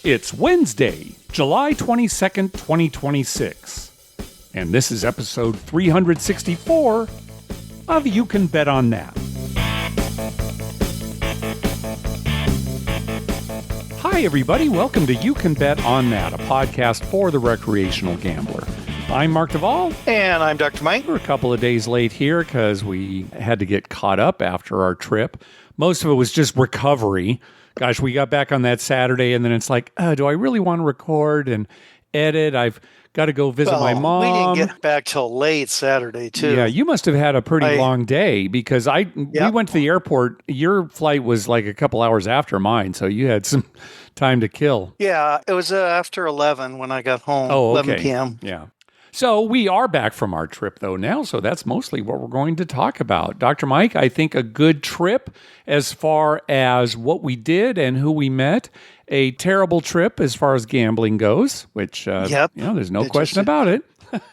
It's Wednesday, July 22nd, 2026, and this is episode 364 of You Can Bet on That. Hi, everybody. Welcome to You Can Bet on That, a podcast for the recreational gambler. I'm Mark Duvall. And I'm Dr. Mike. We're a couple of days late here because we had to get caught up after our trip. Most of it was just recovery. Gosh, we got back on that Saturday, and then it's like, do I really want to record and edit? I've got to go visit my mom. We didn't get back till late Saturday, too. Yeah, you must have had a pretty long day because we went to the airport. Your flight was like a couple hours after mine, so you had some time to kill. Yeah, it was after 11 when I got home, 11 p.m. Yeah. So we are back from our trip, though, now, so that's mostly what we're going to talk about. Dr. Mike, I think a good trip as far as what we did and who we met. A terrible trip as far as gambling goes, which, there's no question about it.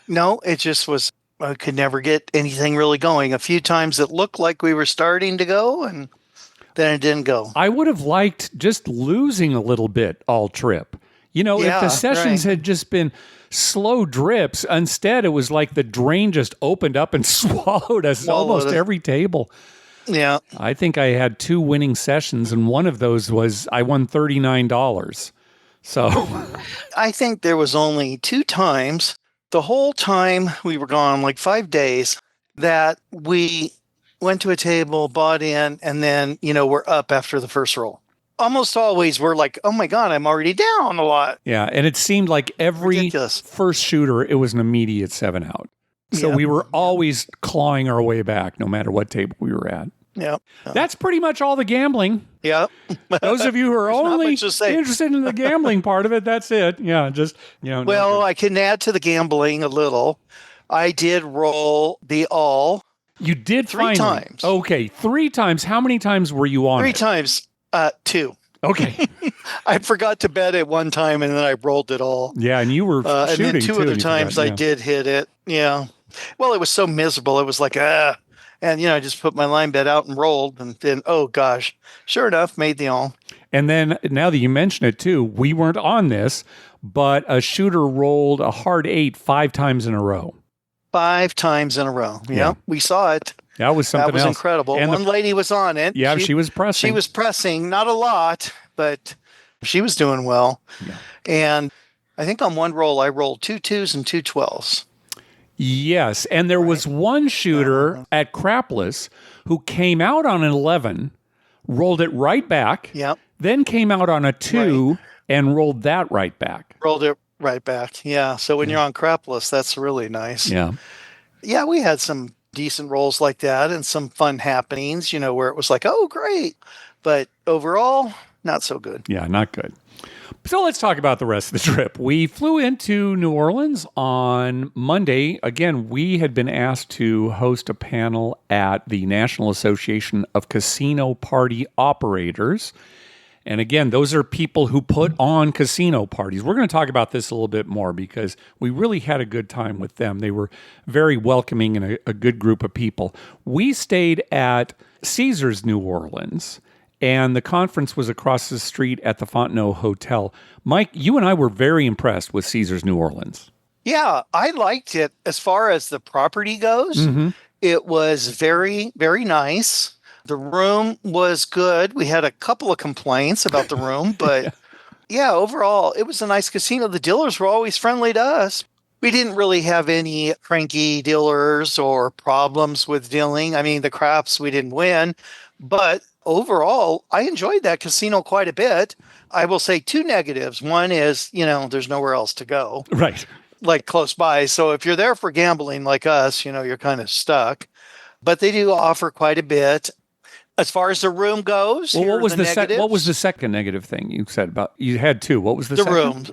No, it just was, I could never get anything really going. A few times it looked like we were starting to go, and then it didn't go. I would have liked just losing a little bit all trip. If the sessions had just been slow drips, instead it was like the drain just opened up and swallowed us almost every table. Yeah. I think I had 2 winning sessions, and one of those was I won $39. So I think there was only 2 times the whole time we were gone, like 5 days, that we went to a table, bought in, and then, we're up after the first roll. Almost always we're like, oh my God, I'm already down a lot. Yeah, and it seemed like every first shooter, it was an immediate 7 out. So we were always clawing our way back, no matter what table we were at. Yeah. That's pretty much all the gambling. Yeah. Those of you who are only interested in the gambling part of it, that's it. Yeah, just, Well, I can add to the gambling a little. I did roll the all. You did 3 times. Okay, 3 times. How many times were you on 3 it? times. 2. Okay. I forgot to bet it one time, and then I rolled it all. Yeah, and you were shooting, and then 2 other times I did hit it. Yeah. Well, it was so miserable. It was like, And, I just put my line bet out and rolled. And then, oh, gosh, sure enough, made the all. And then, now that you mention it, too, we weren't on this, but a shooter rolled a hard 8 5 times in a row. 5 times in a row. Yeah. We saw it. That was something else. That was incredible. And one lady was on it. Yeah, she was pressing. She was pressing, not a lot, but she was doing well. Yeah. And I think on one roll, I rolled 2 2s and 2 12s. Yes, and there was one shooter at Crapless who came out on an 11, rolled it right back, then came out on a 2 and rolled that right back. Rolled it right back, yeah. So when you're on Crapless, that's really nice. Yeah. Yeah, we had some decent rolls like that and some fun happenings, where it was like, oh, great. But overall, not so good. Yeah, not good. So let's talk about the rest of the trip. We flew into New Orleans on Monday. Again, we had been asked to host a panel at the National Association of Casino Party Operators. And again, those are people who put on casino parties. We're going to talk about this a little bit more because we really had a good time with them. They were very welcoming and a good group of people. We stayed at Caesars New Orleans, and the conference was across the street at the Fontenot Hotel. Mike, you and I were very impressed with Caesars New Orleans. Yeah, I liked it as far as the property goes. Mm-hmm. It was very, very nice. The room was good. We had a couple of complaints about the room, but overall, it was a nice casino. The dealers were always friendly to us. We didn't really have any cranky dealers or problems with dealing. I mean, the craps, we didn't win, but overall, I enjoyed that casino quite a bit. I will say 2 negatives. One is, there's nowhere else to go. Right. Like close by. So if you're there for gambling like us, you're kind of stuck. But they do offer quite a bit. As far as the room goes, what was the second negative thing you said about? You had 2. What was the second? Room?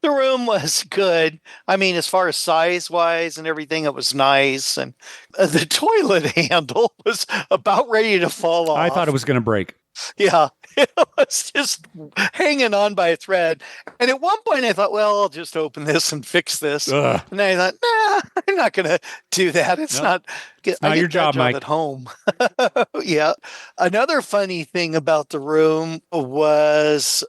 The room was good. I mean, as far as size wise and everything, it was nice. And the toilet handle was about ready to fall off. I thought it was going to break. Yeah, it was just hanging on by a thread. And at one point I thought, well, I'll just open this and fix this. Ugh. And I thought, nah, I'm not going to do that. It's not your job, Mike. At home. Yeah. Another funny thing about the room was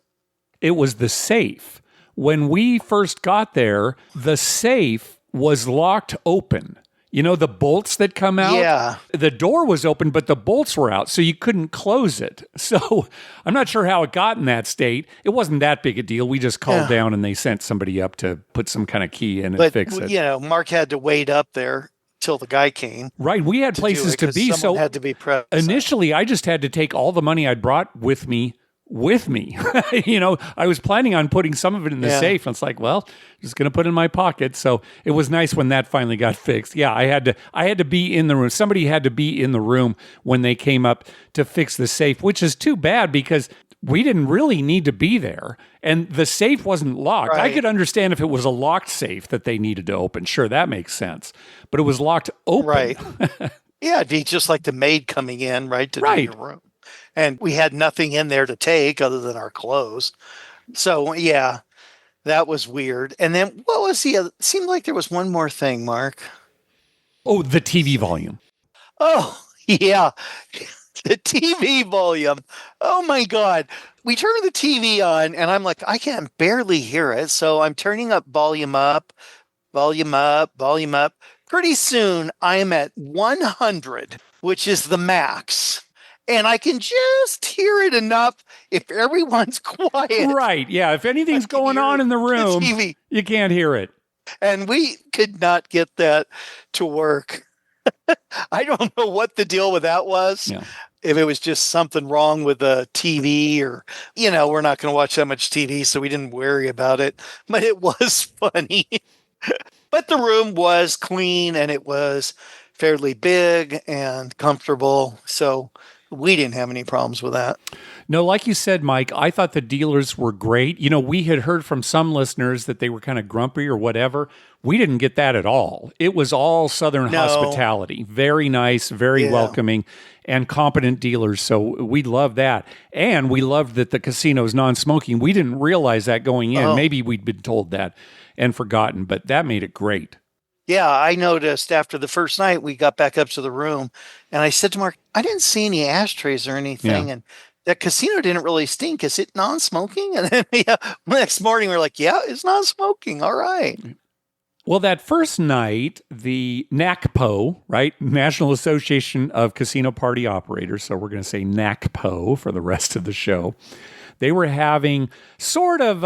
It was the safe. When we first got there, the safe was locked open. You know, the bolts that come out? Yeah. The door was open, but the bolts were out, so you couldn't close it. So I'm not sure how it got in that state. It wasn't that big a deal. We just called down and they sent somebody up to put some kind of key in and fix it. You know, Mark had to wait up there till the guy came. Right. We had places to be. So had to be present. Initially, I just had to take all the money I'd brought with me. You know, I was planning on putting some of it in the safe. And it's like, well, just going to put it in my pocket. So it was nice when that finally got fixed. Yeah, I had to be in the room. Somebody had to be in the room when they came up to fix the safe, which is too bad because we didn't really need to be there. And the safe wasn't locked. Right. I could understand if it was a locked safe that they needed to open. Sure, that makes sense. But it was locked open. Right. Yeah, it'd be just like the maid coming in, right, to do your room. And we had nothing in there to take other than our clothes. So, yeah, that was weird. And then what was the other? Seemed like there was one more thing, Mark. Oh, the TV volume. Oh, yeah. The TV volume. Oh, my God. We turned the TV on, and I'm like, I can barely hear it. So I'm turning up, volume up, volume up, volume up. Pretty soon, I am at 100, which is the max. And I can just hear it enough if everyone's quiet. Right, yeah. If anything's going on in the room, you can't hear it. And we could not get that to work. I don't know what the deal with that was. Yeah. If it was just something wrong with the TV or, you know, we're not going to watch that much TV, so we didn't worry about it. But it was funny. But the room was clean and it was fairly big and comfortable. So we didn't have any problems with that. No, like you said, Mike, I thought the dealers were great. You know, we had heard from some listeners that they were kind of grumpy or whatever. We didn't get that at all. It was all Southern hospitality. Very nice, very welcoming, and competent dealers. So we love that. And we loved that the casino is non-smoking. We didn't realize that going in. Maybe we'd been told that and forgotten, but that made it great. Yeah, I noticed after the first night, we got back up to the room, and I said to Mark, I didn't see any ashtrays or anything, and that casino didn't really stink. Is it non-smoking? And then next morning, we're like, yeah, it's non-smoking. All right. Well, that first night, the NACPO, right, National Association of Casino Party Operators, so we're going to say NACPO for the rest of the show, they were having sort of,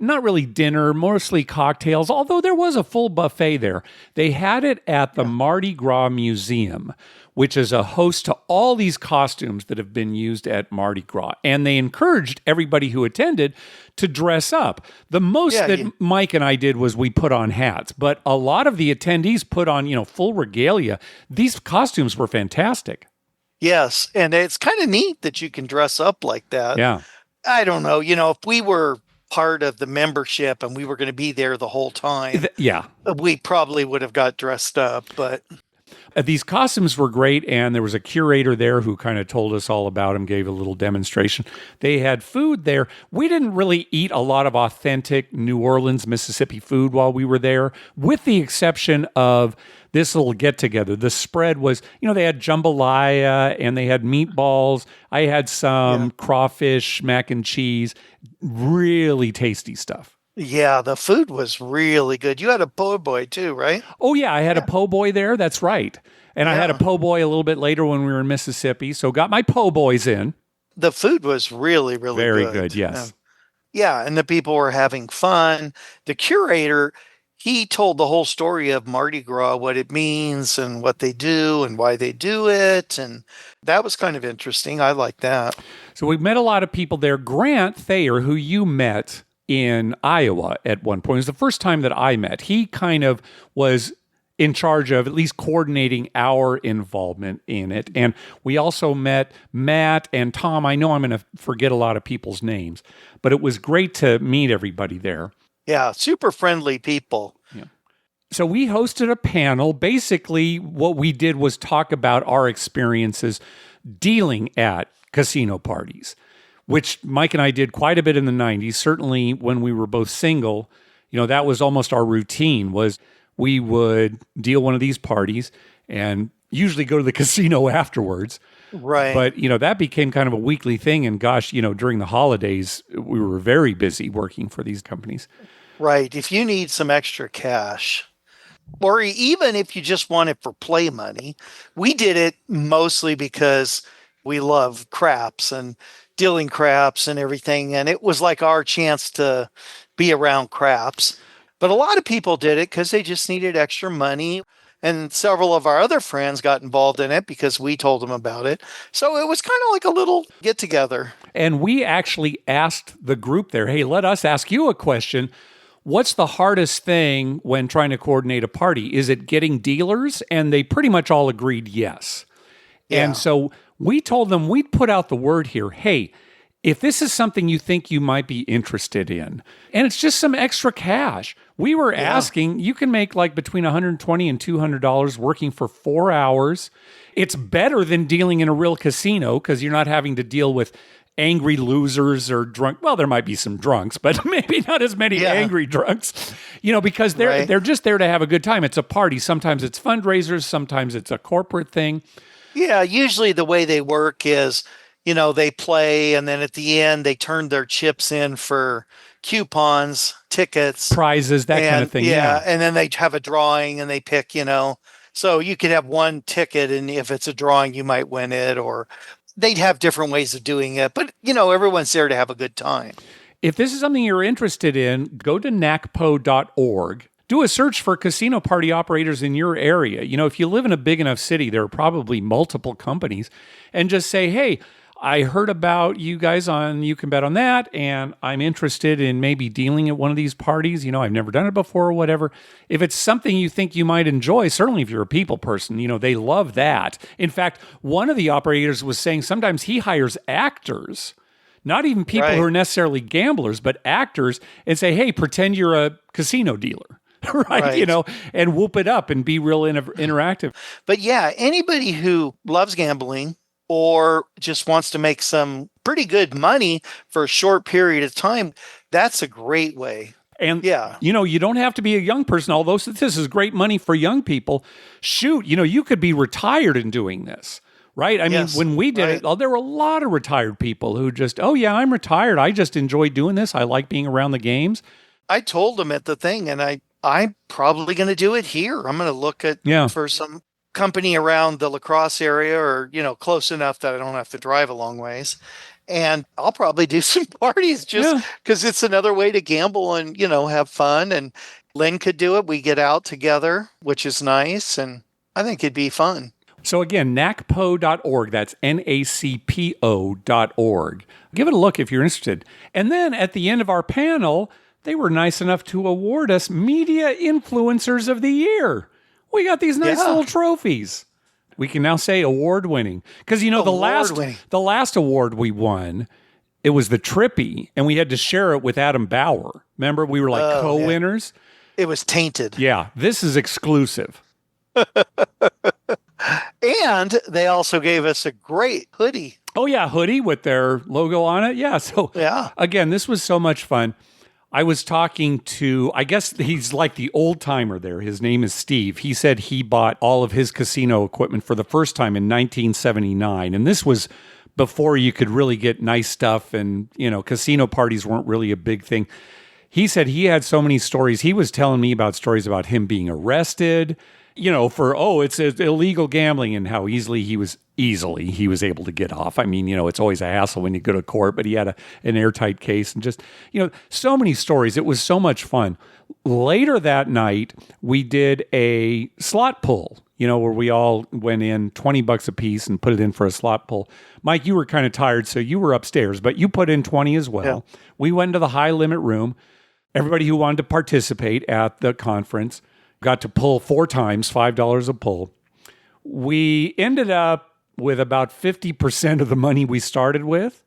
not really dinner, mostly cocktails, although there was a full buffet there. They had it at the Mardi Gras Museum, which is a host to all these costumes that have been used at Mardi Gras. And they encouraged everybody who attended to dress up. The most that Mike and I did was we put on hats, but a lot of the attendees put on, full regalia. These costumes were fantastic. Yes, and it's kind of neat that you can dress up like that. Yeah. I don't know, if we were part of the membership and we were going to be there the whole time, we probably would have got dressed up, but... These costumes were great, and there was a curator there who kind of told us all about them, gave a little demonstration. They had food there. We didn't really eat a lot of authentic New Orleans, Mississippi food while we were there, with the exception of this little get-together. The spread was, they had jambalaya, and they had meatballs. I had some crawfish, mac and cheese, really tasty stuff. Yeah, the food was really good. You had a po' boy too, right? Oh, yeah, I had a po' boy there. That's right. And I had a po' boy a little bit later when we were in Mississippi, so got my po' boys in. The food was really, really very good. Very good, yes. Yeah, and the people were having fun. The curator, he told the whole story of Mardi Gras, what it means and what they do and why they do it. And that was kind of interesting. I like that. So we met a lot of people there. Grant Thayer, who you met in Iowa at one point. It was the first time that I met. He kind of was in charge of at least coordinating our involvement in it. And we also met Matt and Tom. I know I'm going to forget a lot of people's names, but it was great to meet everybody there. Yeah, super friendly people. Yeah. So we hosted a panel. Basically, what we did was talk about our experiences dealing at casino parties, which Mike and I did quite a bit in the 90s. Certainly when we were both single, that was almost our routine, was we would deal one of these parties and usually go to the casino afterwards. Right. But, that became kind of a weekly thing. And gosh, during the holidays, we were very busy working for these companies. Right. If you need some extra cash, or even if you just want it for play money, we did it mostly because we love craps and dealing craps and everything. And it was like our chance to be around craps. But a lot of people did it because they just needed extra money. And several of our other friends got involved in it because we told them about it. So it was kind of like a little get together. And we actually asked the group there, hey, let us ask you a question. What's the hardest thing when trying to coordinate a party? Is it getting dealers? And they pretty much all agreed yes. Yeah. And so we told them we'd put out the word here, hey, if this is something you think you might be interested in, and it's just some extra cash, we were asking, you can make like between $120 and $200 working for 4 hours. It's better than dealing in a real casino because you're not having to deal with angry losers or drunk. Well, there might be some drunks, but maybe not as many angry drunks, because they're just there to have a good time. It's a party. Sometimes it's fundraisers. Sometimes it's a corporate thing. Yeah. Usually the way they work is, they play and then at the end they turn their chips in for coupons, tickets, prizes, that kind of thing. Yeah. And then they have a drawing and they pick, so you could have one ticket and if it's a drawing, you might win it, or they'd have different ways of doing it. But, everyone's there to have a good time. If this is something you're interested in, go to nacpo.org. Do a search for casino party operators in your area. If you live in a big enough city, there are probably multiple companies. And just say, hey, I heard about you guys on You Can Bet on That, and I'm interested in maybe dealing at one of these parties. I've never done it before or whatever. If it's something you think you might enjoy, certainly if you're a people person, they love that. In fact, one of the operators was saying sometimes he hires actors, not even people who are necessarily gamblers, but actors, and say, hey, pretend you're a casino dealer. Right. And whoop it up and be real interactive. But yeah, anybody who loves gambling or just wants to make some pretty good money for a short period of time, that's a great way. And, you don't have to be a young person, although this is great money for young people. Shoot, you could be retired in doing this, right? I mean, when we did it, there were a lot of retired people who just, oh, yeah, I'm retired. I just enjoy doing this. I like being around the games. I told them at the thing, and I'm probably going to do it here. I'm going to look at for some company around the La Crosse area or, close enough that I don't have to drive a long ways. And I'll probably do some parties just because it's another way to gamble and, have fun. And Lynn could do it. We get out together, which is nice. And I think it'd be fun. So again, nacpo.org. That's NACPO.org. Give it a look if you're interested. And then at the end of our panel, they were nice enough to award us Media Influencers of the Year. We got these nice little trophies. We can now say award-winning. Because, the last award we won, it was the Trippy, and we had to share it with Adam Bauer. Remember? We were like co-winners. Yeah. It was tainted. Yeah, this is exclusive. And they also gave us a great hoodie. Oh, yeah, hoodie with their logo on it. Yeah, so again, this was so much fun. I was talking to, I guess he's like the old timer there. His name is Steve. He said he bought all of his casino equipment for the first time in 1979. And this was before you could really get nice stuff and, casino parties weren't really a big thing. He said he had so many stories. He was telling me about stories about him being arrested, for, it's illegal gambling and how easily he was able to get off. I mean, it's always a hassle when you go to court, but he had an airtight case and just, so many stories. It was so much fun. Later that night, we did a slot pull, where we all went in $20 a piece and put it in for a slot pull. Mike, you were kind of tired, so you were upstairs, but you put in 20 as well. Yeah. We went to the high limit room. Everybody who wanted to participate at the conference got to pull 4 times, $5 a pull. We ended up with about 50% of the money we started with.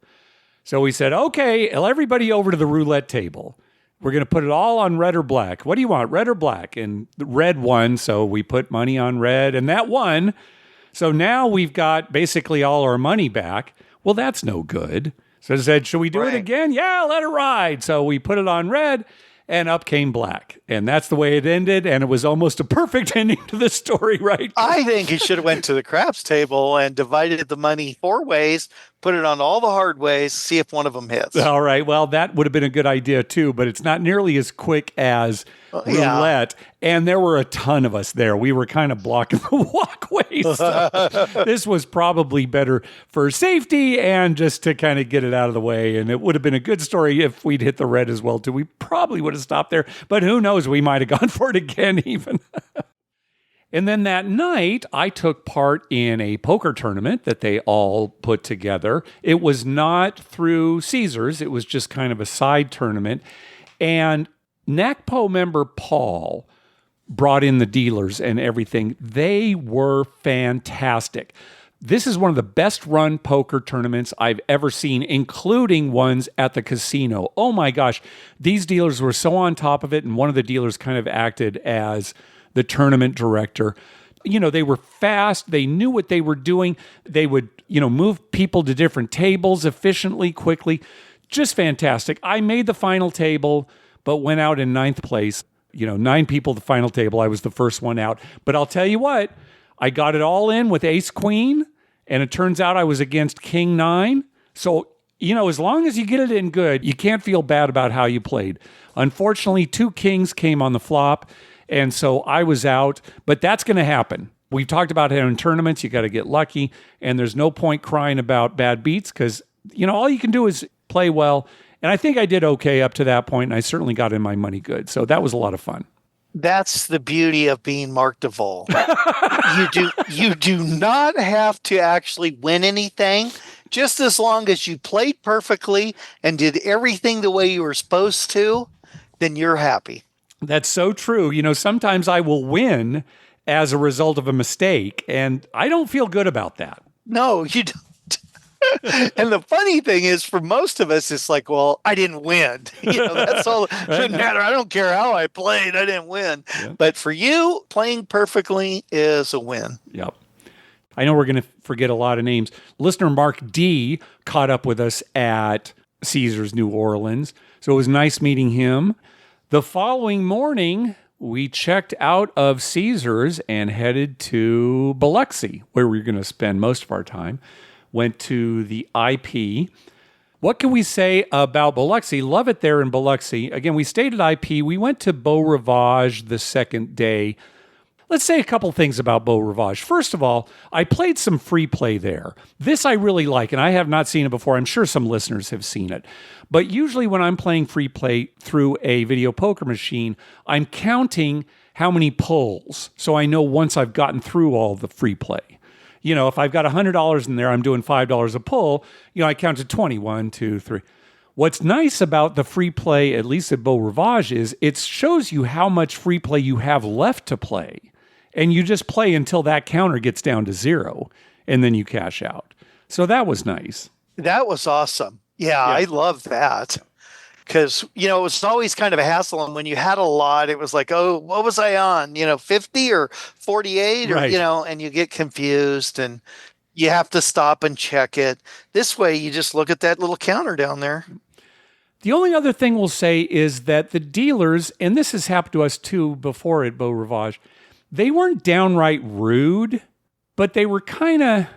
So we said, okay, everybody over to the roulette table. We're going to put it all on red or black. What do you want, red or black? And the red won, so we put money on red, and that won. So now we've got basically all our money back. Well, that's no good. So I said, should we do it again? Yeah, let it ride. So we put it on red. and up came black. And that's the way it ended, and it was almost a perfect ending to the story, right? I think he should have went to the craps table and divided the money 4 ways, put it on all the hard ways, see if one of them hits. All right. Well, that would have been a good idea too, but it's not nearly as quick as roulette. And there were a ton of us there. We were kind of blocking the walkways. So this was probably better for safety and just to kind of get it out of the way. And it would have been a good story if we'd hit the red as well too. We probably would have stopped there, but who knows? We might have gone for it again even. And then that night, I took part in a poker tournament that they all put together. It was not through Caesars. It was just kind of a side tournament. And NACPO member Paul brought in the dealers and everything. They were fantastic. This is one of the best run poker tournaments I've ever seen, including ones at the casino. Oh my gosh, these dealers were so on top of it. And one of the dealers kind of acted as the tournament director. You know, they were fast. They knew what they were doing. They would, move people to different tables efficiently, quickly. Just fantastic. I made the final table, but went out in 9th place. 9 people at the final table. I was the first one out. But I'll tell you what, I got it all in with ace queen, and it turns out I was against king 9. So, as long as you get it in good, you can't feel bad about how you played. Unfortunately, 2 kings came on the flop. And so I was out, but that's going to happen. We've talked about it in tournaments. You got to get lucky, and there's no point crying about bad beats because, all you can do is play well. And I think I did okay up to that point, and I certainly got in my money good. So that was a lot of fun. That's the beauty of being Mark Duvall. You do not have to actually win anything. Just as long as you played perfectly and did everything the way you were supposed to, then you're happy. That's so true. Sometimes I will win as a result of a mistake, and I don't feel good about that. No, you don't. And the funny thing is, for most of us, it's like, well, I didn't win. That's all. It doesn't matter. I don't care how I played. I didn't win. Yeah. But for you, playing perfectly is a win. Yep. I know we're going to forget a lot of names. Listener Mark D caught up with us at Caesars New Orleans, so it was nice meeting him. The following morning, we checked out of Caesars and headed to Biloxi, where we were going to spend most of our time. Went to the IP. What can we say about Biloxi? Love it there in Biloxi. Again, we stayed at IP. We went to Beau Rivage the second day. Let's say a couple things about Beau Rivage. First of all, I played some free play there. This I really like, and I have not seen it before. I'm sure some listeners have seen it. But usually when I'm playing free play through a video poker machine, I'm counting how many pulls. So I know once I've gotten through all the free play. If I've got $100 in there, I'm doing $5 a pull. I counted 20, 1, 2, 3. What's nice about the free play, at least at Beau Rivage, is it shows you how much free play you have left to play. And you just play until that counter gets down to 0, and then you cash out. So that was nice. That was awesome. Yeah. I love that. Because, it was always kind of a hassle. And when you had a lot, it was like, oh, what was I on? 50 or 48 or, right. And you get confused and you have to stop and check it. This way, you just look at that little counter down there. The only other thing we'll say is that the dealers, and this has happened to us too before at Beau Rivage, they weren't downright rude, but they were kind of...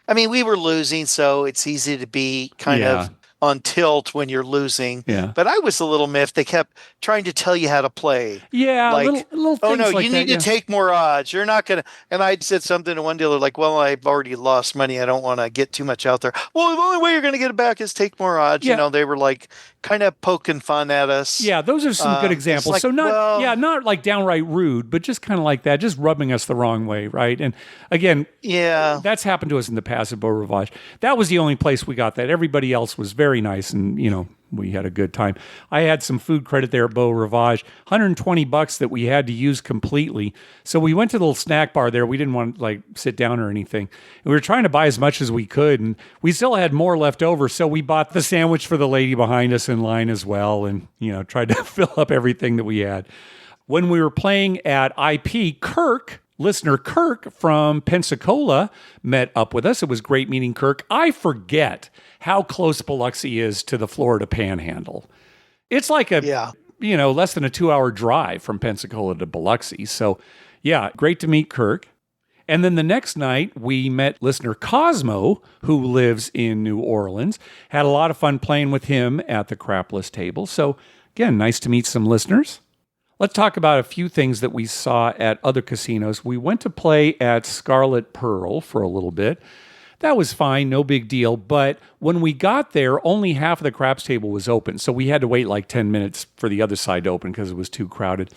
we were losing, so it's easy to be kind of on tilt when you're losing. Yeah. But I was a little miffed. They kept trying to tell you how to play. Yeah, like, little things oh no, like you need to take more odds. You're not going to. And I said something to one dealer like, well, I've already lost money. I don't want to get too much out there. Well, the only way you're going to get it back is take more odds. Yeah. They were like kind of poking fun at us. Yeah, those are some good examples. Like, so not like downright rude, but just kind of like that, just rubbing us the wrong way, right? And again, that's happened to us in the past at Beau Rivage. That was the only place we got that. Everybody else was very nice, and we had a good time. I had some food credit there at Beau Rivage, $120 that we had to use completely. So we went to the little snack bar there. We didn't want to sit down or anything. And we were trying to buy as much as we could, and we still had more left over. So we bought the sandwich for the lady behind us in line as well, and tried to fill up everything that we had. When we were playing at IP, listener Kirk from Pensacola met up with us. It was great meeting Kirk. I forget how close Biloxi is to the Florida Panhandle. It's like less than a 2-hour drive from Pensacola to Biloxi. So, yeah, great to meet Kirk. And then the next night, we met listener Cosmo, who lives in New Orleans. Had a lot of fun playing with him at the crapless table. So, again, nice to meet some listeners. Let's talk about a few things that we saw at other casinos. We went to play at Scarlet Pearl for a little bit. That was fine, no big deal. But when we got there, only half of the craps table was open. So we had to wait like 10 minutes for the other side to open because it was too crowded.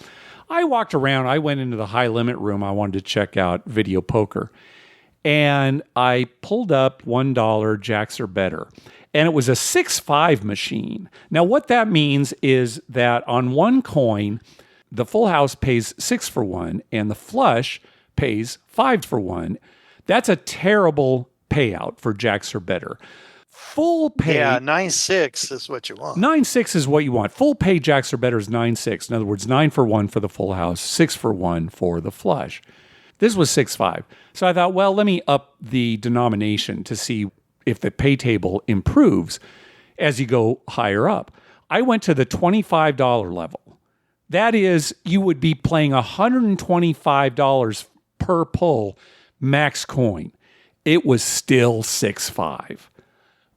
I walked around. I went into the high limit room. I wanted to check out video poker. And I pulled up $1 jacks or better. And it was a 6-5 machine. Now, what that means is that on one coin, the full house pays 6 for 1, and the flush pays 5 for 1. That's a terrible payout for jacks or better. Full pay. Yeah, 9-6 is what you want. 9-6 is what you want. Full pay jacks or better is 9-6. In other words, 9 for 1 for the full house, 6 for 1 for the flush. This was 6-5. So I thought, well, let me up the denomination to see if the pay table improves as you go higher up. I went to the $25 level. That is, you would be playing $125 per pull max coin. It was still 6-5.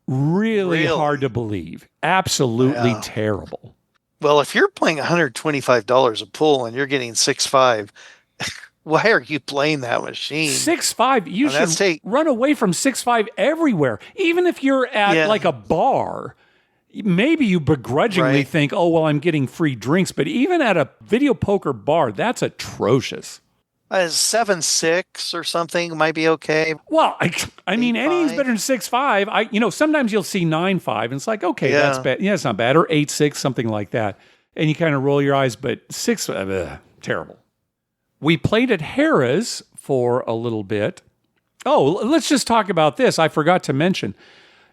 Really hard to believe. Absolutely terrible. Well, if you're playing $125 a pull and you're getting 6-5, why are you playing that machine? 6-5. You should run away from 6-5 everywhere. Even if you're at like a bar, maybe you begrudgingly think, oh, well, I'm getting free drinks. But even at a video poker bar, that's atrocious. 7-6 or something might be okay. Well, I mean, anything's better than 6-5. Sometimes you'll see 9-5, and it's like, okay, that's bad. Yeah, it's not bad. Or 8-6, something like that. And you kind of roll your eyes, but 6, terrible. We played at Harrah's for a little bit. Oh, let's just talk about this. I forgot to mention.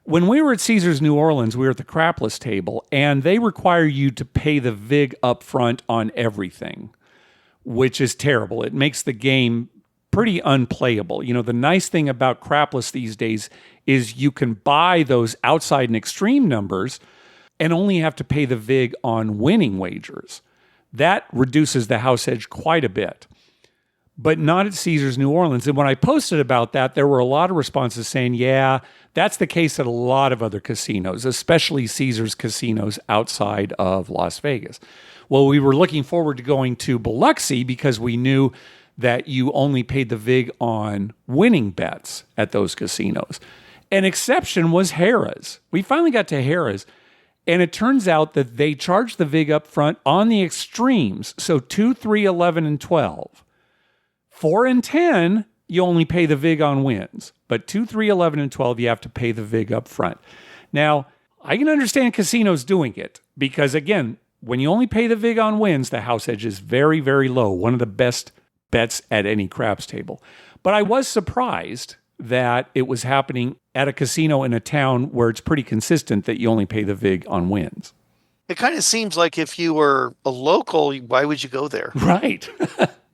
When we were at Caesars New Orleans, we were at the crapless table, and they require you to pay the vig up front on everything, which is terrible. It makes the game pretty unplayable. The nice thing about crapless these days is you can buy those outside and extreme numbers and only have to pay the vig on winning wagers. That reduces the house edge quite a bit, but not at Caesars New Orleans. And when I posted about that, there were a lot of responses saying, yeah, that's the case at a lot of other casinos, especially Caesars casinos outside of Las Vegas. Well, we were looking forward to going to Biloxi because we knew that you only paid the vig on winning bets at those casinos. An exception was Harrah's. We finally got to Harrah's, and it turns out that they charge the vig up front on the extremes. So 2, 3, 11, and 12. 4 and 10, you only pay the vig on wins. But 2, 3, 11, and 12, you have to pay the vig up front. Now, I can understand casinos doing it because, again, when you only pay the vig on wins, the house edge is very, very low. One of the best bets at any craps table. But I was surprised that it was happening at a casino in a town where it's pretty consistent that you only pay the vig on wins. It kind of seems like if you were a local, why would you go there? Right.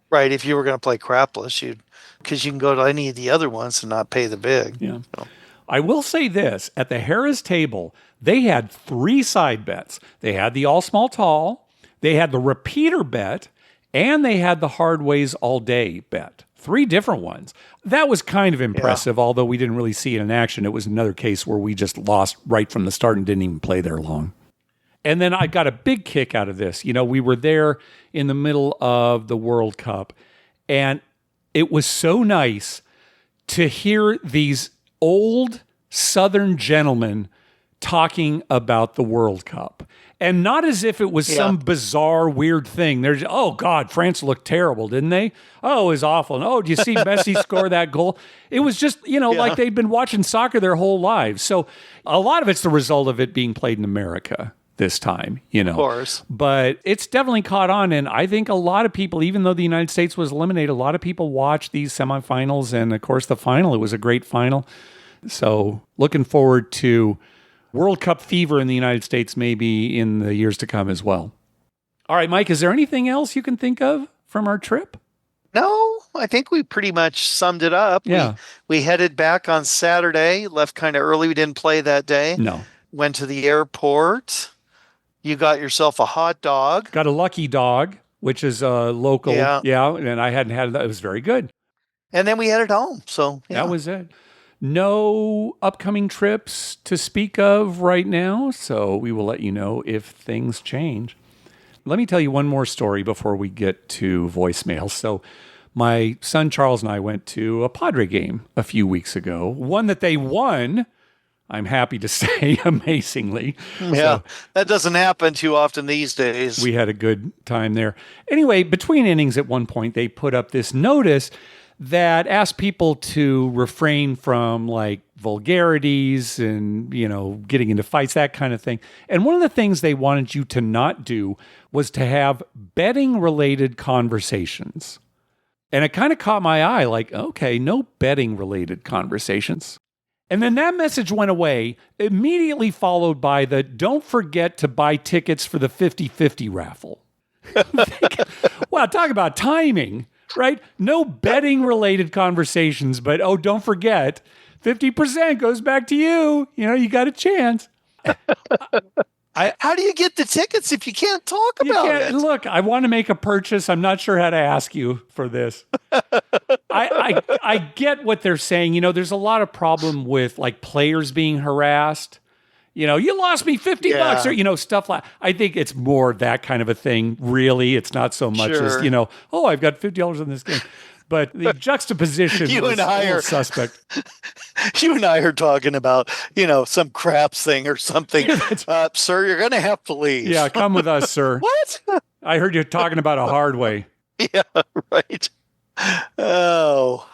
Right. If you were going to play crapless, because you can go to any of the other ones and not pay the vig. Yeah. So. I will say this, at the Harrah's table, they had 3 side bets. They had the all small tall, they had the repeater bet, and they had the hard ways all day bet. 3 different ones. That was kind of impressive, although we didn't really see it in action. It was another case where we just lost right from the start and didn't even play there long. And then I got a big kick out of this. We were there in the middle of the World Cup, and it was so nice to hear these old Southern gentlemen talking about the World Cup. And not as if it was some bizarre, weird thing. There's, oh, God, France looked terrible, didn't they? Oh, it was awful. And, oh, do you see Messi score that goal? It was just, like they'd been watching soccer their whole lives. So a lot of it's the result of it being played in America this time, Of course. But it's definitely caught on. And I think a lot of people, even though the United States was eliminated, a lot of people watched these semifinals. And, of course, the final. It was a great final. So looking forward to World Cup fever in the United States maybe in the years to come as well. All right, Mike, is there anything else you can think of from our trip? No, I think we pretty much summed it up. Yeah. We headed back on Saturday, left kind of early. We didn't play that day. No. Went to the airport, You got yourself a hot dog. Got a Lucky Dog, which is a local. Yeah. Yeah. And I hadn't had that. It was very good. And then we headed home. So, That yeah. was it. No upcoming trips to speak of right now. So we will let you know if things change. Let me tell you one more story before we get to voicemail. So my son Charles and I went to a Padre game a few weeks ago, one that they won, I'm happy to say, amazingly. Yeah. So that doesn't happen too often these days. we had a good time there. Anyway, between innings at one point, they put up this notice that asked people to refrain from like vulgarities and, getting into fights, that kind of thing. And one of the things they wanted you to not do was to have betting related conversations. And it kind of caught my eye, like, okay, no betting related conversations. And then that message went away, immediately followed by the don't forget to buy tickets for the 50-50 raffle. Wow, talk about timing, right? No betting related conversations, but don't forget, 50% goes back to you. You got a chance. How do you get the tickets if you can't talk about it? Look, I want to make a purchase. I'm not sure how to ask you for this. I get what they're saying. There's a lot of problem with like players being harassed. You lost me $50 or, stuff like, I think it's more that kind of a thing. Really. It's not so much as, I've got $50 on this game. But the juxtaposition was a little suspect. You and I are talking about, some craps thing or something. Sir, you're going to have to leave. Yeah, come with us, sir. What? I heard you talking about a hard way. Yeah, right. Oh.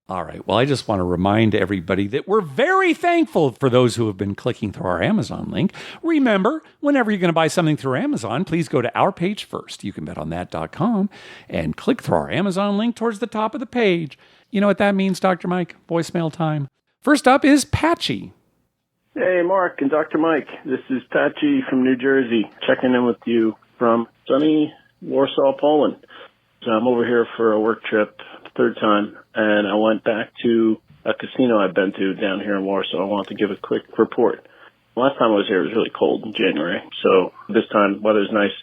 All right. Well, I just want to remind everybody that we're very thankful for those who have been clicking through our Amazon link. Remember, whenever you're going to buy something through Amazon, please go to our page first. You can bet on that.com and click through our Amazon link towards the top of the page. You know what that means, Dr. Mike? Voicemail time. First up is Patchy. Hey, Mark and Dr. Mike. This is Patchy from New Jersey, checking in with you from sunny Warsaw, Poland. So I'm over here for a work trip, third time, and I went back to a casino I've been to down here in Warsaw. I wanted to give a quick report. Last time I was here, it was really cold in January, so this time weather's nice.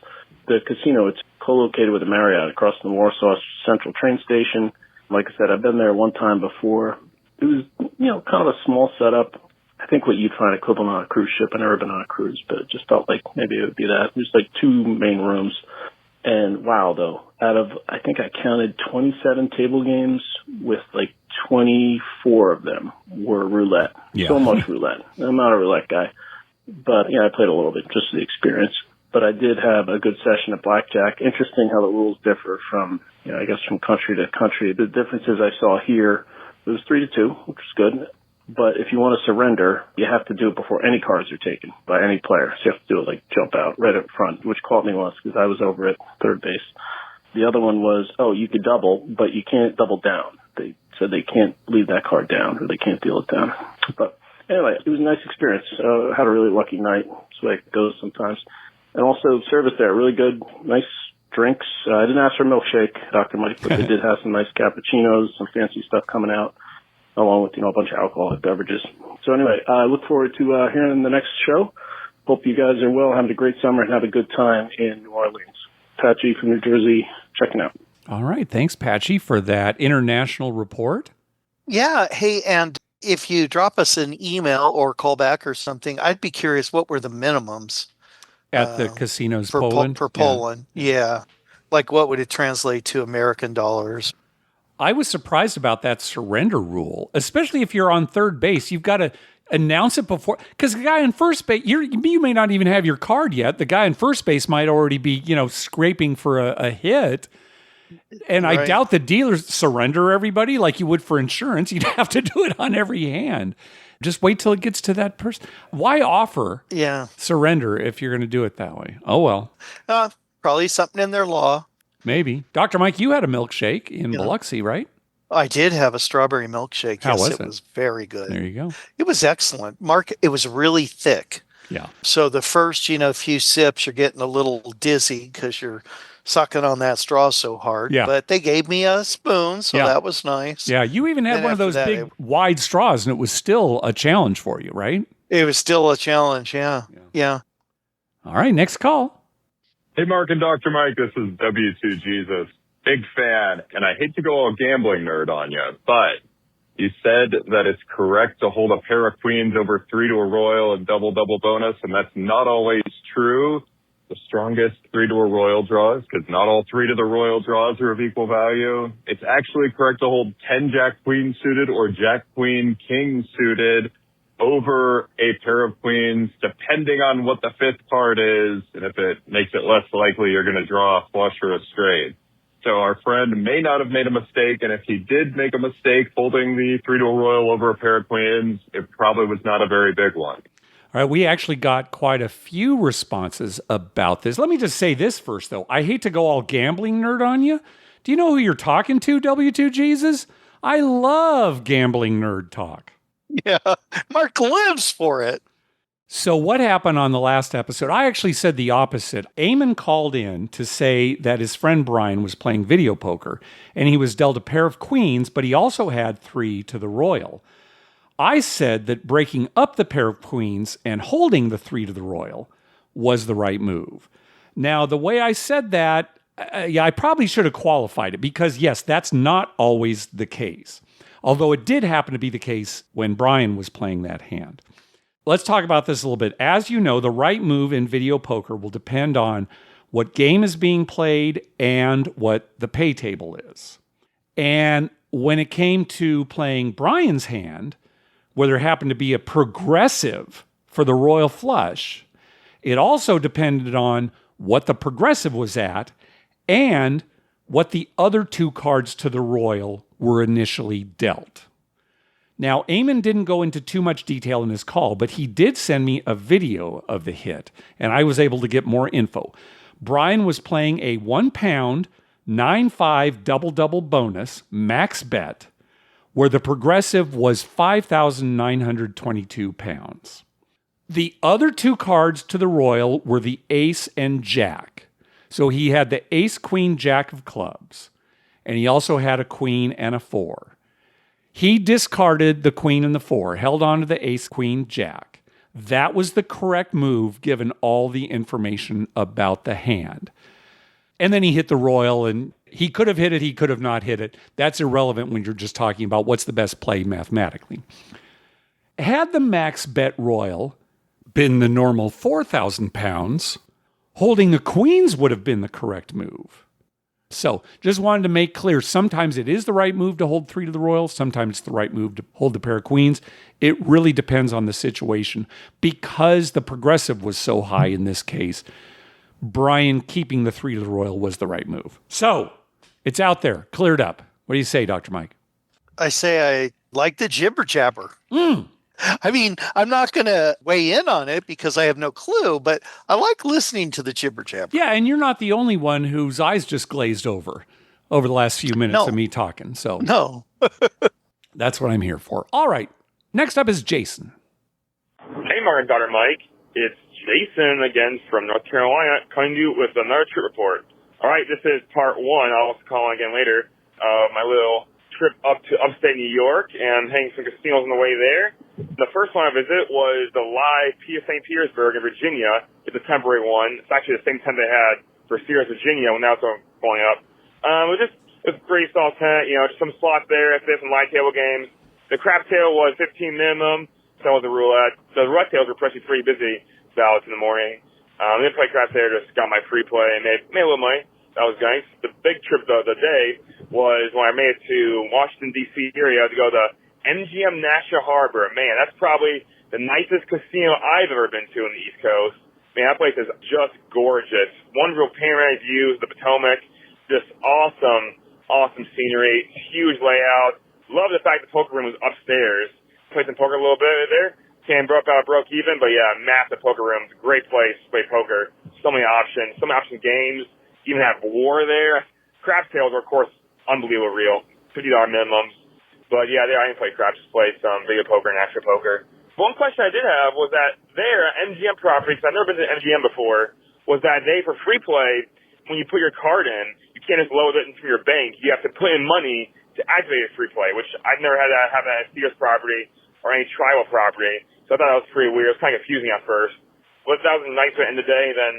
The casino, it's co-located with the Marriott across from the Warsaw Central train station. Like I said, I've been there one time before. It was, kind of a small setup. I think what you'd find equivalent on a cruise ship. I've never been on a cruise, but it just felt like maybe it would be that. There's like two main rooms. And wow, though, out of, I think I counted 27 table games with like 24 of them were roulette. Yeah. So much roulette. I'm not a roulette guy, but I played a little bit just for the experience. But I did have a good session at blackjack. Interesting how the rules differ from, I guess from country to country. The differences I saw here, it was 3-2, which was good. But if you want to surrender, you have to do it before any cards are taken by any player. So you have to do it like jump out right up front, which caught me once because I was over at third base. The other one was, you could double, but you can't double down. They said they can't leave that card down or they can't deal it down. But anyway, it was a nice experience. Had a really lucky night. That's the way it goes sometimes. And also service there, really good, nice drinks. I didn't ask for a milkshake, Dr. Mike, but they did have some nice cappuccinos, some fancy stuff coming out, along with, a bunch of alcoholic beverages. So anyway, I look forward to hearing the next show. Hope you guys are well, having a great summer, and have a good time in New Orleans. Patchy from New Jersey, checking out. All right. Thanks, Patchy, for that international report. Yeah. Hey, and if you drop us an email or call back or something, I'd be curious, what were the minimums? At the casinos, for Poland? For Poland, yeah. Like, what would it translate to American dollars? I was surprised about that surrender rule, especially if you're on third base. You've got to announce it before, because the guy on first base, you may not even have your card yet. The guy on first base might already be, scraping for a hit. And right. I doubt the dealers surrender everybody like you would for insurance. You'd have to do it on every hand. Just wait till it gets to that person. Why offer surrender if you're going to do it that way? Oh, well. Probably something in their law. Maybe. Dr. Mike, you had a milkshake in Biloxi, right? I did have a strawberry milkshake. How was it? It was very good. There you go. It was excellent. Mark, it was really thick. Yeah. So the first, few sips, you're getting a little dizzy because you're sucking on that straw so hard. Yeah. But they gave me a spoon, so that was nice. Yeah, you even had one of those big, wide straws, and it was still a challenge for you, right? It was still a challenge, yeah. All right, next call. Hey, Mark and Dr. Mike, this is W2 Jesus. Big fan, and I hate to go all gambling nerd on you, but you said that it's correct to hold a pair of queens over 3 to a royal and double-double bonus, and that's not always true. The strongest 3 to a royal draws, because not all 3 to the royal draws are of equal value. It's actually correct to hold 10 jack-queen suited or jack-queen-king suited over a pair of queens, depending on what the fifth card is, and if it makes it less likely you're going to draw a flush or a straight. So our friend may not have made a mistake, and if he did make a mistake holding the 3 to a royal over a pair of queens, it probably was not a very big one. All right, we actually got quite a few responses about this. Let me just say this first, though. I hate to go all gambling nerd on you. Do you know who you're talking to, W2 Jesus? I love gambling nerd talk. Yeah, Mark lives for it. So what happened on the last episode? I actually said the opposite. Eamon called in to say that his friend Brian was playing video poker, and he was dealt a pair of queens, but he also had 3 to the royal. I said that breaking up the pair of queens and holding the 3 to the royal was the right move. Now, the way I said that, I probably should have qualified it because, yes, that's not always the case. Although it did happen to be the case when Brian was playing that hand. Let's talk about this a little bit. As you know, the right move in video poker will depend on what game is being played and what the pay table is. And when it came to playing Brian's hand, where there happened to be a progressive for the royal flush, it also depended on what the progressive was at and what the other 2 cards to the royal were initially dealt. Now, Eamon didn't go into too much detail in his call, but he did send me a video of the hit, and I was able to get more info. Brian was playing a 1 pound, 9-5 double-double bonus, max bet, where the progressive was 5,922 pounds. The other 2 cards to the royal were the ace and jack. So he had the ace, queen, jack of clubs, and he also had a queen and a 4. He discarded the queen and the 4, held on to the ace, queen, jack. That was the correct move given all the information about the hand. And then he hit the royal, and he could have hit it, he could have not hit it. That's irrelevant when you're just talking about what's the best play mathematically. Had the max bet royal been the normal 4,000 pounds, holding the queens would have been the correct move. So just wanted to make clear, sometimes it is the right move to hold 3 to the royal, sometimes it's the right move to hold the pair of queens. It really depends on the situation. Because the progressive was so high in this case, Brian keeping the 3 to the royal was the right move. So it's out there, cleared up. What do you say, Dr. Mike? I say I like the jibber jabber. I mean, I'm not going to weigh in on it because I have no clue, but I like listening to the jibber jabber. Yeah, and you're not the only one whose eyes just glazed over the last few minutes of me talking. So no. That's what I'm here for. All right. Next up is Jason. Hey, Mark and Dr. Mike. It's Jason again from North Carolina, coming to you with another trip report. All right, this is part 1. I'll also call again later. My little trip up to upstate New York and hitting some casinos on the way there. The first one I visited was the live P of St. Petersburg in Virginia. It's a temporary one. It's actually the same tent they had for Sirius, Virginia when that was going up. It was a pretty small tent, just some slots there, some light table games. The crap table was 15 minimum, so was the roulette. The roulette tables were pretty busy, so it's in the morning. Didn't play crap there, just got my free play and made a little money. That was nice. The big trip of the day was when I made it to Washington, D.C. area to go to MGM National Harbor. Man, that's probably the nicest casino I've ever been to in the East Coast. Man, that place is just gorgeous. One real panoramic view of the Potomac. Just awesome scenery. Huge layout. Love the fact the poker room was upstairs. Played some poker a little bit there. Broke even, but yeah, massive poker rooms. Great place to play poker. So many options. So many option games. Even have war there. Craps tails are, of course, unbelievable real. $50 minimums. But yeah, there I didn't play craps, just played some video poker and extra poker. One question I did have was that there at MGM property, because I've never been to MGM before, was that they, for free play, when you put your card in, you can't just load it into your bank. You have to put in money to activate a free play, which I've never had that at Sears property or any tribal property. So I thought that was pretty weird. It was kind of confusing at first. that was a nice way to end the day. Then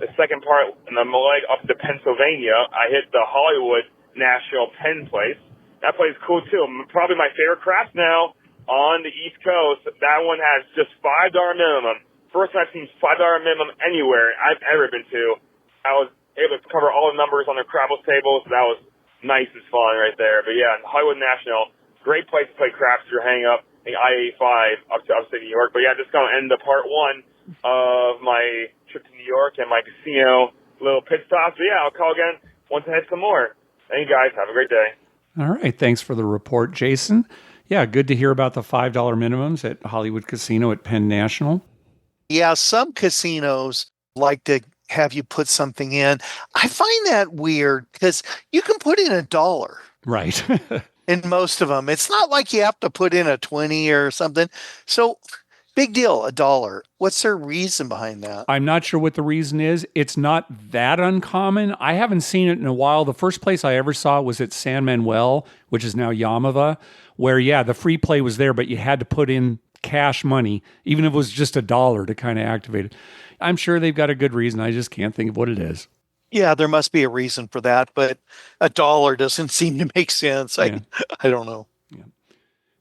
the second part, in the leg up to Pennsylvania, I hit the Hollywood National Penn place. That place is cool too. Probably my favorite craft now on the East Coast. That one has just $5 minimum. First time I've seen $5 minimum anywhere I've ever been to. I was able to cover all the numbers on their Crabbles tables. So that was nice and fun right there. But yeah, Hollywood National, great place to play craps if you're hanging up in I-85 up to upstate New York. But yeah, just going to end the part one of my trip to New York and my casino little pit stop. So yeah, I'll call again once I hit some more. Thank you guys. Have a great day. All right. Thanks for the report, Jason. Yeah, good to hear about the $5 minimums at Hollywood Casino at Penn National. Yeah, some casinos like to have you put something in. I find that weird because you can put in $1. Right. In most of them. It's not like you have to put in a 20 or something. So big deal, $1. What's their reason behind that? I'm not sure what the reason is. It's not that uncommon. I haven't seen it in a while. The first place I ever saw was at San Manuel, which is now Yamava, where, yeah, the free play was there, but you had to put in cash money, even if it was just $1 to kind of activate it. I'm sure they've got a good reason. I just can't think of what it is. Yeah, there must be a reason for that, but $1 doesn't seem to make sense. I don't know. Yeah. All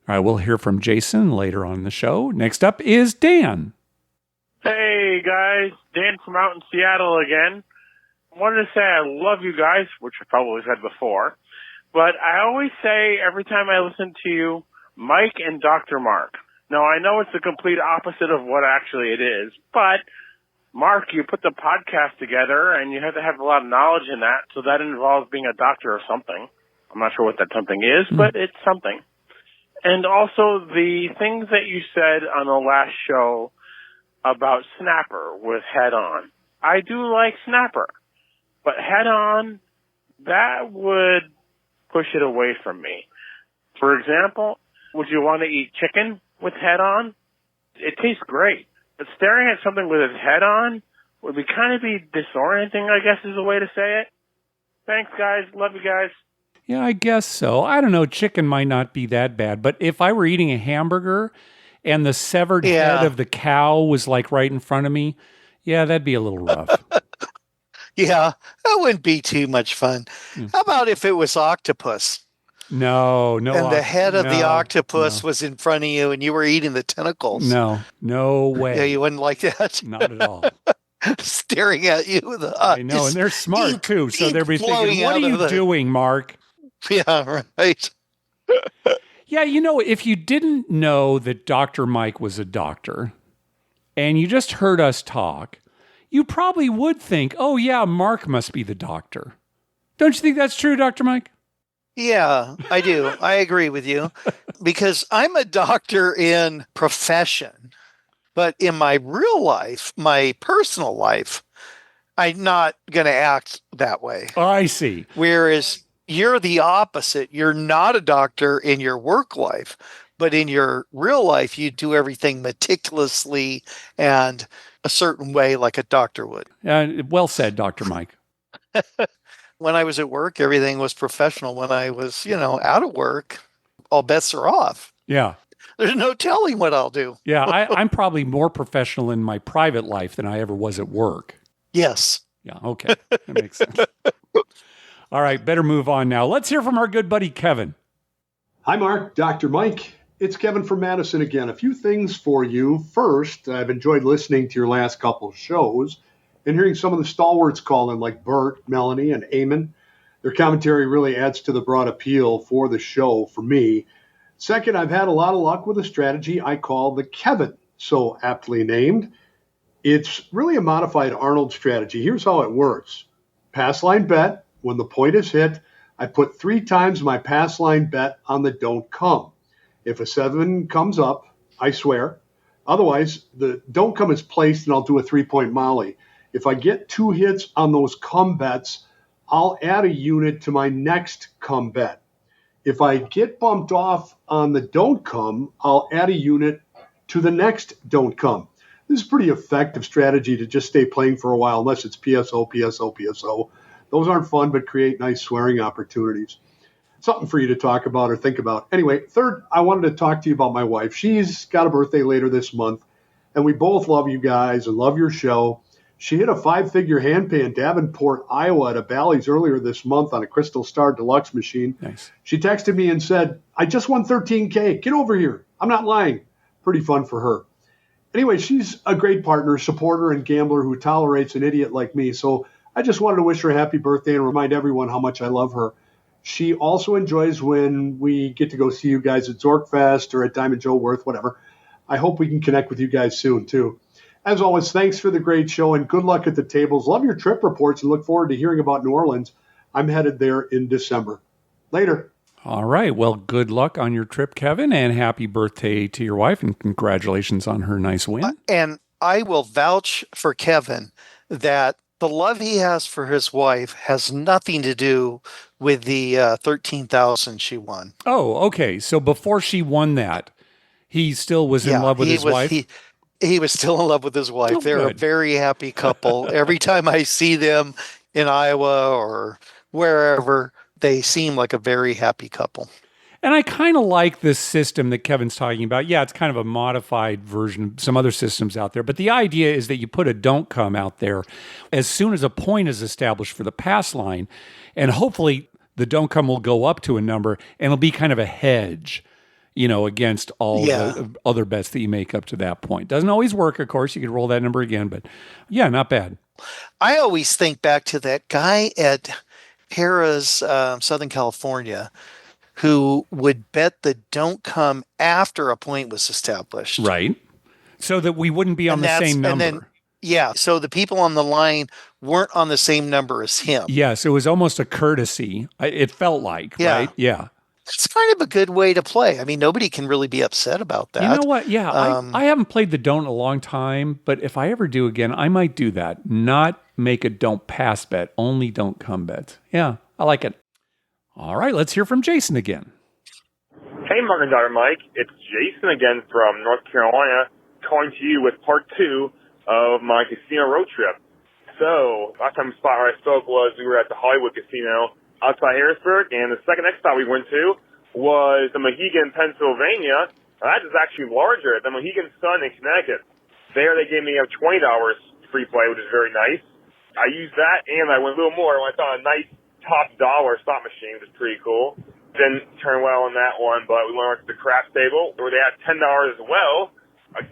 right, we'll hear from Jason later on in the show. Next up is Dan. Hey, guys. Dan from out in Seattle again. I wanted to say I love you guys, which I probably said before. But I always say every time I listen to you, Mike and Dr. Mark. Now, I know it's the complete opposite of what actually it is, but Mark, you put the podcast together, and you have to have a lot of knowledge in that, so that involves being a doctor or something. I'm not sure what that something is, but it's something. And also the things that you said on the last show about Snapper with Head On. I do like Snapper, but Head On, that would push it away from me. For example, would you want to eat chicken with Head On? It tastes great. But staring at something with its head on would be kind of be disorienting, I guess is the way to say it. Thanks, guys. Love you guys. Yeah, I guess so. I don't know. Chicken might not be that bad. But if I were eating a hamburger and the severed head of the cow was like right in front of me, yeah, that'd be a little rough. Yeah, that wouldn't be too much fun. How about if it was octopus? No. And the head of the octopus was in front of you and you were eating the tentacles. No way. Yeah, you wouldn't like that? Not at all. Staring at you with the I know, and they're smart too. So they'll be thinking, what are you doing, Mark? Yeah, right. Yeah, you know, if you didn't know that Dr. Mike was a doctor and you just heard us talk, you probably would think, oh yeah, Mark must be the doctor. Don't you think that's true, Dr. Mike? Yeah, I do. I agree with you because I'm a doctor in profession, but in my real life, my personal life, I'm not going to act that way. Oh, I see. Whereas you're the opposite. You're not a doctor in your work life, but in your real life, you do everything meticulously and a certain way like a doctor would. Well said, Dr. Mike. When I was at work, everything was professional. When I was, out of work, all bets are off. Yeah. There's no telling what I'll do. Yeah, I'm probably more professional in my private life than I ever was at work. Yes. Yeah, okay. That makes sense. All right, better move on now. Let's hear from our good buddy, Kevin. Hi, Mark. Dr. Mike. It's Kevin from Madison again. A few things for you. First, I've enjoyed listening to your last couple of shows and hearing some of the stalwarts call in, like Bert, Melanie, and Eamon. Their commentary really adds to the broad appeal for the show for me. Second, I've had a lot of luck with a strategy I call the Kevin, so aptly named. It's really a modified Arnold strategy. Here's how it works. Pass line bet. When the point is hit, I put 3 times my pass line bet on the don't come. If a 7 comes up, I swear. Otherwise, the don't come is placed and I'll do a 3-point molly. If I get 2 hits on those come bets, I'll add a unit to my next come bet. If I get bumped off on the don't come, I'll add a unit to the next don't come. This is a pretty effective strategy to just stay playing for a while, unless it's PSO, PSO, PSO. Those aren't fun, but create nice swearing opportunities. Something for you to talk about or think about. Anyway, third, I wanted to talk to you about my wife. She's got a birthday later this month, And we both love you guys and love your show. She hit a 5-figure hand pay in Davenport, Iowa at a Bally's earlier this month on a Crystal Star Deluxe machine. Nice. She texted me and said, I just won $13K. Get over here. I'm not lying. Pretty fun for her. Anyway, she's a great partner, supporter, and gambler who tolerates an idiot like me. So I just wanted to wish her a happy birthday and remind everyone how much I love her. She also enjoys when we get to go see you guys at Zorkfest or at Diamond Joe Worth, whatever. I hope we can connect with you guys soon, too. As always, thanks for the great show and good luck at the tables. Love your trip reports and look forward to hearing about New Orleans. I'm headed there in December. Later. All right. Well, good luck on your trip, Kevin, and happy birthday to your wife, and congratulations on her nice win. And I will vouch for Kevin that the love he has for his wife has nothing to do with the $13,000 she won. Oh, okay. So before she won that, he still was in love with his wife? He was still in love with his wife. Oh, They're good. a very happy couple. Every time I see them in Iowa or wherever, they seem like a very happy couple. And I kind of like this system that Kevin's talking about. Yeah, it's kind of a modified version of some other systems out there. But the idea is that you put a don't come out there as soon as a point is established for the pass line. And hopefully the don't come will go up to a number and it'll be kind of a hedge, against all the other bets that you make up to that point. Doesn't always work, of course. You could roll that number again. But yeah, not bad. I always think back to that guy at Harrah's, Southern California, who would bet the don't come after a point was established. Right. So that we wouldn't be on the same number. So the people on the line weren't on the same number as him. Yes, it was almost a courtesy. It felt like, right? Yeah. It's kind of a good way to play. I mean, nobody can really be upset about that. You know what? Yeah, I haven't played the don't in a long time, but if I ever do again, I might do that. Not make a don't pass bet, only don't come bet. Yeah, I like it. All right, let's hear from Jason again. Hey, Mark and Dr. Mike. It's Jason again from North Carolina, calling to you with part 2 of my casino road trip. So, last time spot where I spoke was we were at the Hollywood Casino outside Harrisburg, and the second next spot we went to was the Mohegan, Pennsylvania. That is actually larger than Mohegan Sun in Connecticut. There they gave me $20 free play, which is very nice. I used that, and I went a little more. I found a nice top dollar slot machine, which is pretty cool. Didn't turn well on that one, but we went to the craps table where they had $10 as well.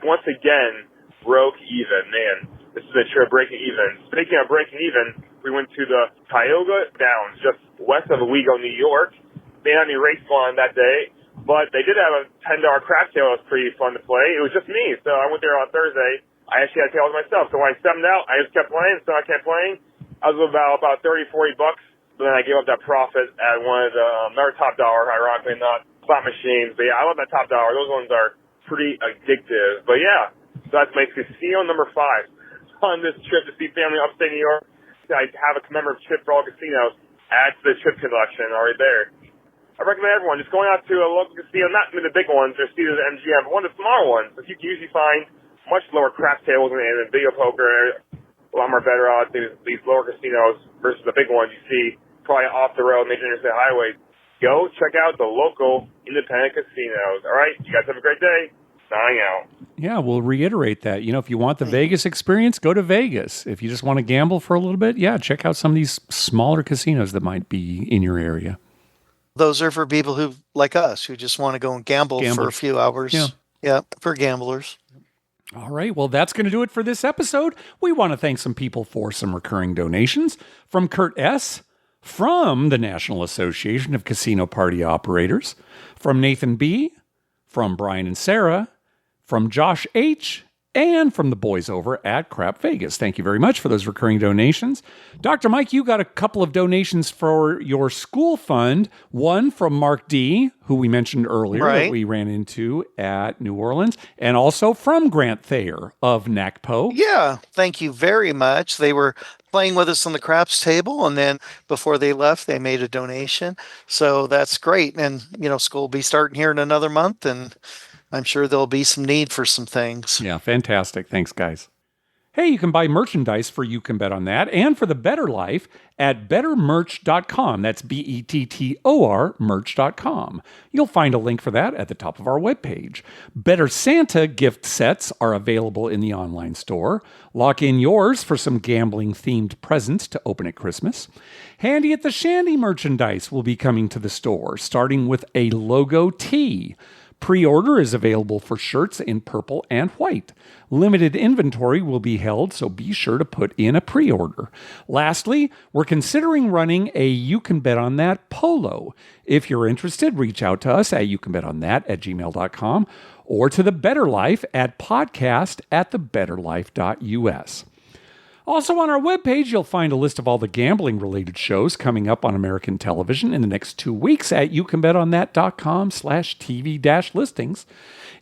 Once again, broke even. Man, this is a trip breaking even. Speaking of breaking even, we went to the Tioga Downs, just west of Owego, New York. They didn't have any race on that day, but they did have a $10 craps table that was pretty fun to play. It was just me, so I went there on Thursday. I actually had tails myself, so when I stemmed out, I just kept playing, so I kept playing. I was about 30, 40 bucks. But then I gave up that profit at one of the another top dollar, ironically not slot machines. But yeah, I love that top dollar. Those ones are pretty addictive. But yeah, so that's my casino number 5 on this trip to see family upstate New York. I have a commemorative trip for all casinos. Add to the trip collection already there. I recommend everyone just going out to a local casino, not the big ones, or see the MGM, but one of the smaller ones. But you can usually find much lower craps tables and video poker, a lot more better odds these lower casinos versus the big ones you see probably off the road, major interstate highways. Go check out the local independent casinos. All right, you guys have a great day. Signing out. Yeah, we'll reiterate that. If you want the Vegas experience, go to Vegas. If you just want to gamble for a little bit, check out some of these smaller casinos that might be in your area. Those are for people who, like us, who just want to go and gamble for a few hours. Yeah, for gamblers. All right, well, that's going to do it for this episode. We want to thank some people for some recurring donations. From Kurt S., from the National Association of Casino Party Operators, from Nathan B., from Brian and Sarah, from Josh H., and from the boys over at Crap Vegas. Thank you very much for those recurring donations. Dr. Mike, you got a couple of donations for your school fund. One from Mark D., who we mentioned earlier that we ran into at New Orleans, and also from Grant Thayer of NACPO. Yeah, thank you very much. They were playing with us on the craps table, and then before they left, they made a donation. So that's great. And, school will be starting here in another month, and I'm sure there'll be some need for some things. Yeah, fantastic. Thanks, guys. Hey, you can buy merchandise for You Can Bet on That and for the Better Life at bettermerch.com. That's BETTOR merch.com. You'll find a link for that at the top of our webpage. Better Santa gift sets are available in the online store. Lock in yours for some gambling-themed presents to open at Christmas. Handy at the Shandy merchandise will be coming to the store, starting with a logo tee. Pre-order is available for shirts in purple and white. Limited inventory will be held, so be sure to put in a pre-order. Lastly, we're considering running a You Can Bet on That polo. If you're interested, reach out to us at youcanbetonthat@gmail.com or to The Better Life at podcast@thebetterlife.us. Also on our webpage, you'll find a list of all the gambling-related shows coming up on American television in the next 2 weeks at youcanbetonthat.com/TV-listings.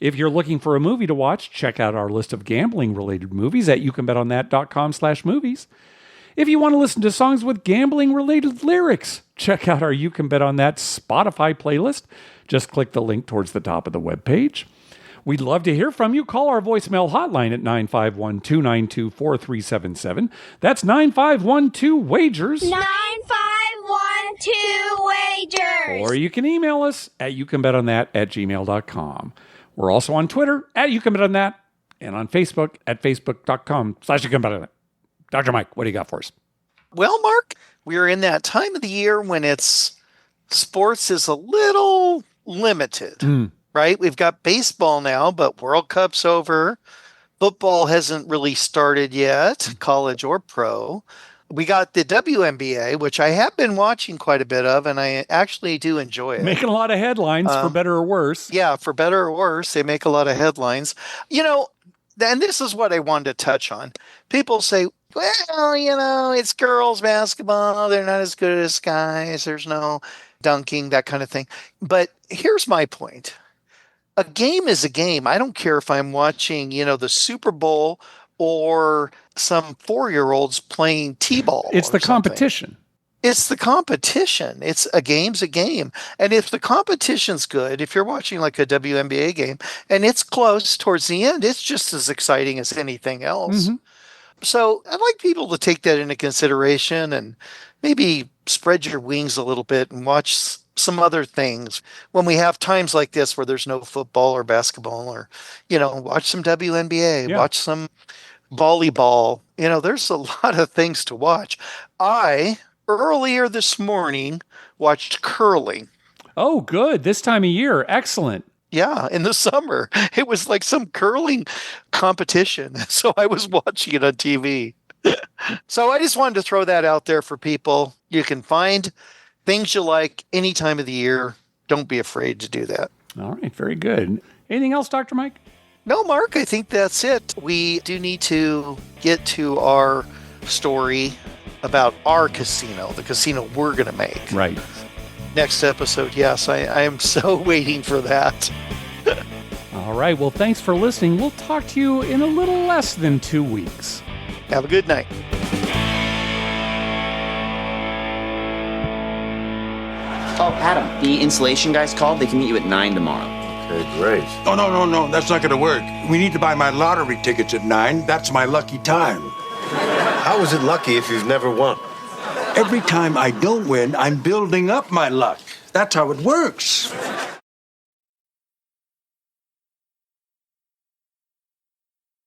If you're looking for a movie to watch, check out our list of gambling-related movies at youcanbetonthat.com/movies. If you want to listen to songs with gambling-related lyrics, check out our You Can Bet on That Spotify playlist. Just click the link towards the top of the webpage. We'd love to hear from you. Call our voicemail hotline at 951-292-4377. That's 9512-WAGERS. 9512-WAGERS. Or you can email us at youcanbetonthat@gmail.com. We're also on Twitter at youcanbetonthat and on Facebook at facebook.com/youcanbetonthat. Dr. Mike, what do you got for us? Well, Mark, we're in that time of the year when sports is a little limited. Right? We've got baseball now, but World Cup's over. Football hasn't really started yet, college or pro. We got the WNBA, which I have been watching quite a bit of, and I actually do enjoy it. Making a lot of headlines, for better or worse. Yeah, for better or worse, they make a lot of headlines. And this is what I wanted to touch on. People say, well, it's girls basketball. They're not as good as guys. There's no dunking, that kind of thing. But here's my point. A game is a game. I don't care if I'm watching, the Super Bowl or some 4-year-olds playing T-ball. It's the competition. It's the competition. It's a game's a game. And if the competition's good, if you're watching like a WNBA game and it's close towards the end, it's just as exciting as anything else. Mm-hmm. So I'd like people to take that into consideration and maybe spread your wings a little bit and watch some other things when we have times like this where there's no football or basketball or, watch some WNBA, watch some volleyball. There's a lot of things to watch. I, earlier this morning, watched curling. Oh, good. This time of year. Excellent. Yeah, in the summer. It was like some curling competition. So I was watching it on TV. So I just wanted to throw that out there for people. You can find things you like any time of the year. Don't be afraid to do that. All right, very good. Anything else, Dr. Mike? No, Mark, I think that's it. We do need to get to our story about our casino, the casino we're going to make. Right. Next episode, yes. I am so waiting for that. All right, well, thanks for listening. We'll talk to you in a little less than 2 weeks. Have a good night. Oh, Adam, the installation guys called. They can meet you at 9 tomorrow. Okay, great. Oh, no. That's not going to work. We need to buy my lottery tickets at 9. That's my lucky time. How is it lucky if you've never won? Every time I don't win, I'm building up my luck. That's how it works.